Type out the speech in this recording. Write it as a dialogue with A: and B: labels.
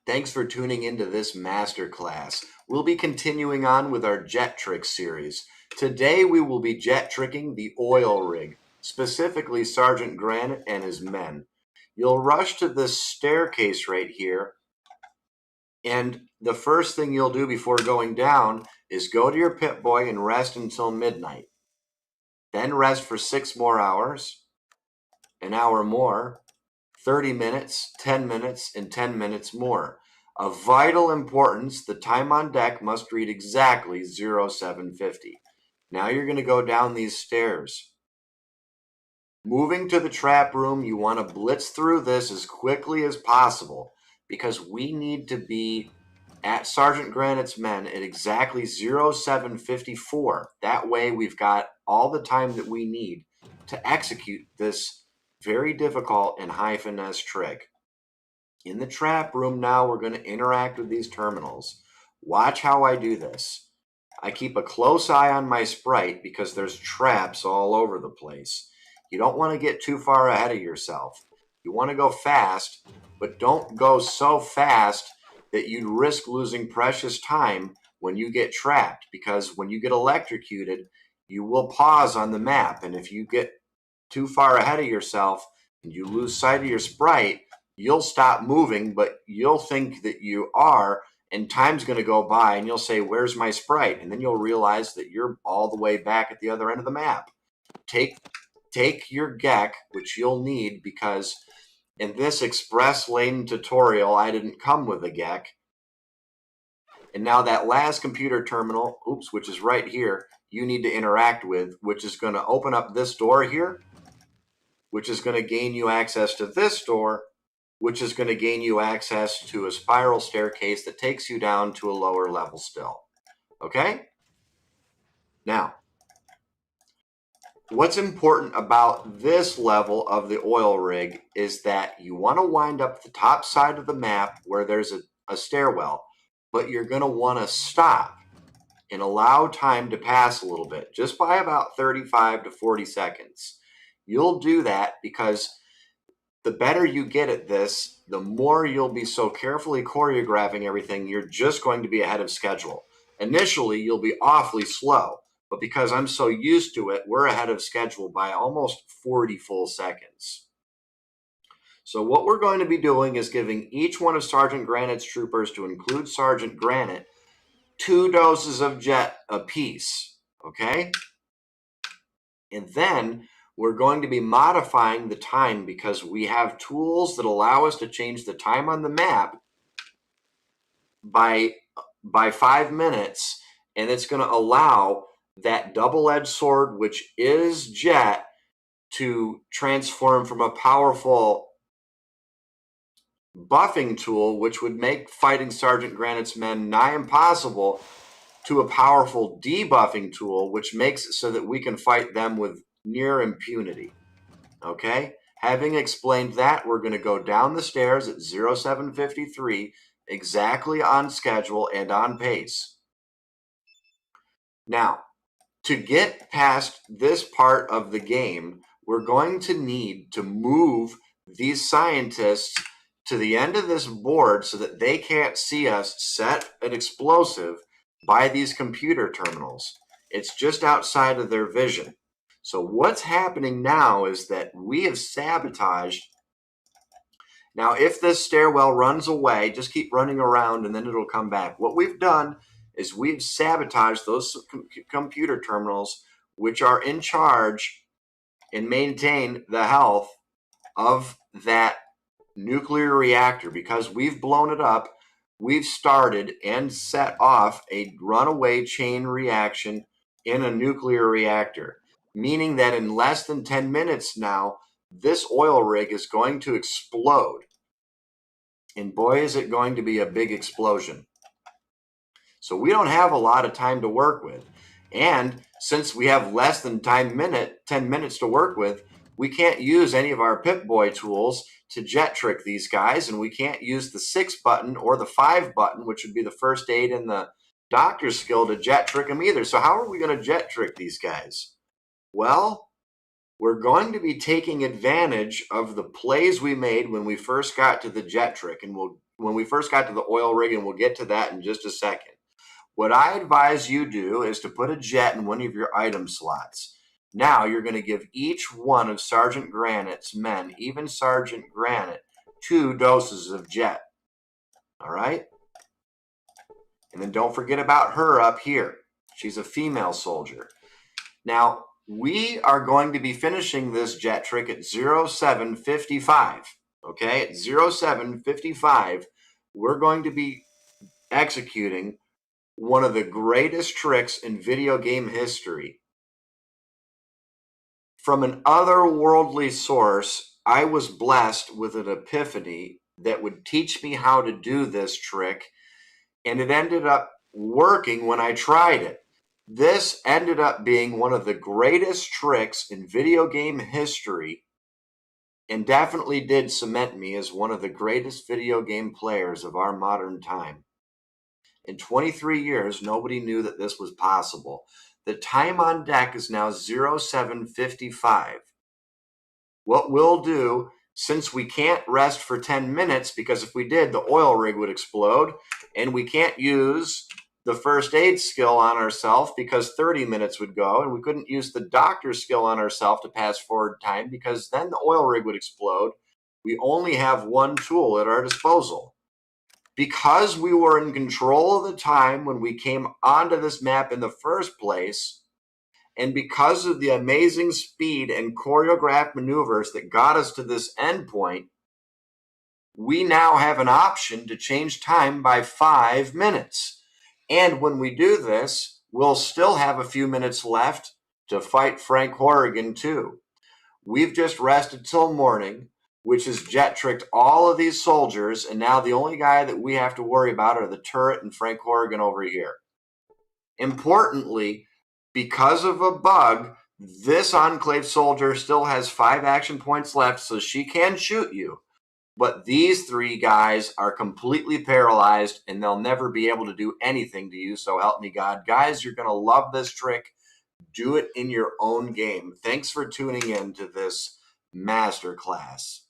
A: Thanks for tuning into this masterclass. We'll be continuing on with our jet trick series. Today we will be jet tricking the oil rig, specifically Sergeant Granite and his men. You'll rush to this staircase right here, and the first thing you'll do before going down is go to your pit boy and rest until midnight. Then rest for 6 more hours, an hour more, 30 minutes, 10 minutes, and 10 minutes more. Of vital importance, the time on deck must read exactly 0750. Now you're going to go down these stairs. Moving to the trap room, you want to blitz through this as quickly as possible because we need to be at Sergeant Granite's men at exactly 0754. That way we've got all the time that we need to execute this very difficult and high finesse trick. In the trap room now, we're going to interact with these terminals. Watch how I do this. I keep a close eye on my sprite because there's traps all over the place. You don't want to get too far ahead of yourself. You want to go fast, but don't go so fast that you'd risk losing precious time when you get trapped, because when you get electrocuted, you will pause on the map, and if you get too far ahead of yourself and you lose sight of your sprite, you'll stop moving, but you'll think that you are, and time's going to go by and you'll say, where's my sprite? And then you'll realize that you're all the way back at the other end of the map. Take your GEC, which you'll need, because in this express lane tutorial, I didn't come with a GEC. And now that last computer terminal, which is right here, you need to interact with, which is going to open up this door here, which is going to gain you access to this door, which is going to gain you access to a spiral staircase that takes you down to a lower level still. Okay? Now, what's important about this level of the oil rig is that you want to wind up the top side of the map where there's a stairwell, but you're going to want to stop and allow time to pass a little bit, just by about 35 to 40 seconds. You'll do that because the better you get at this, the more you'll be so carefully choreographing everything, you're just going to be ahead of schedule. Initially, you'll be awfully slow, but because I'm so used to it, we're ahead of schedule by almost 40 full seconds. So what we're going to be doing is giving each one of Sergeant Granite's troopers, to include Sergeant Granite, 2 doses of jet apiece, okay? And then we're going to be modifying the time because we have tools that allow us to change the time on the map by 5 minutes, and it's going to allow that double-edged sword, which is jet, to transform from a powerful buffing tool, which would make fighting Sergeant Granite's men nigh impossible, to a powerful debuffing tool, which makes it so that we can fight them with near impunity. Okay? Having explained that, we're going to go down the stairs at 0753, exactly on schedule and on pace. Now, to get past this part of the game, we're going to need to move these scientists to the end of this board so that they can't see us set an explosive by these computer terminals. It's just outside of their vision. So what's happening now is that we have sabotaged. Now, if this stairwell runs away, just keep running around and then it'll come back. What we've done is we've sabotaged those computer terminals, which are in charge and maintain the health of that nuclear reactor. Because we've blown it up, we've started and set off a runaway chain reaction in a nuclear reactor, meaning that in less than 10 minutes now, this oil rig is going to explode. And boy, is it going to be a big explosion. So we don't have a lot of time to work with. And since we have less than 10 minutes to work with, we can't use any of our Pip-Boy tools to jet trick these guys, and we can't use the 6 button or the 5 button, which would be the first aid and the doctor's skill, to jet trick them either. So how are we going to jet trick these guys? Well, we're going to be taking advantage of the plays we made when we first got to the jet trick, and when we first got to the oil rig, and we'll get to that in just a second. What I advise you do is to put a jet in one of your item slots. Now you're going to give each one of Sergeant Granite's men, even Sergeant Granite, 2 doses of jet. All right? And then don't forget about her up here. She's a female soldier. Now, we are going to be finishing this jet trick at 07:55. Okay? At 07:55, we're going to be executing one of the greatest tricks in video game history. From an otherworldly source, I was blessed with an epiphany that would teach me how to do this trick, and it ended up working when I tried it. This ended up being one of the greatest tricks in video game history, and definitely did cement me as one of the greatest video game players of our modern time. In 23 years, nobody knew that this was possible. The time on deck is now 07:55. What we'll do, since we can't rest for 10 minutes, because if we did, the oil rig would explode, and we can't use the first aid skill on ourselves because 30 minutes would go, and we couldn't use the doctor's skill on ourselves to pass forward time because then the oil rig would explode. We only have one tool at our disposal. Because we were in control of the time when we came onto this map in the first place, and because of the amazing speed and choreographed maneuvers that got us to this endpoint, we now have an option to change time by 5 minutes. And when we do this, we'll still have a few minutes left to fight Frank Horrigan too. We've just rested till morning, which has jet tricked all of these soldiers, and now the only guy that we have to worry about are the turret and Frank Horrigan over here. Importantly, because of a bug, this Enclave soldier still has 5 action points left, so she can shoot you. But these 3 guys are completely paralyzed, and they'll never be able to do anything to you, so help me God. Guys, you're going to love this trick. Do it in your own game. Thanks for tuning in to this masterclass.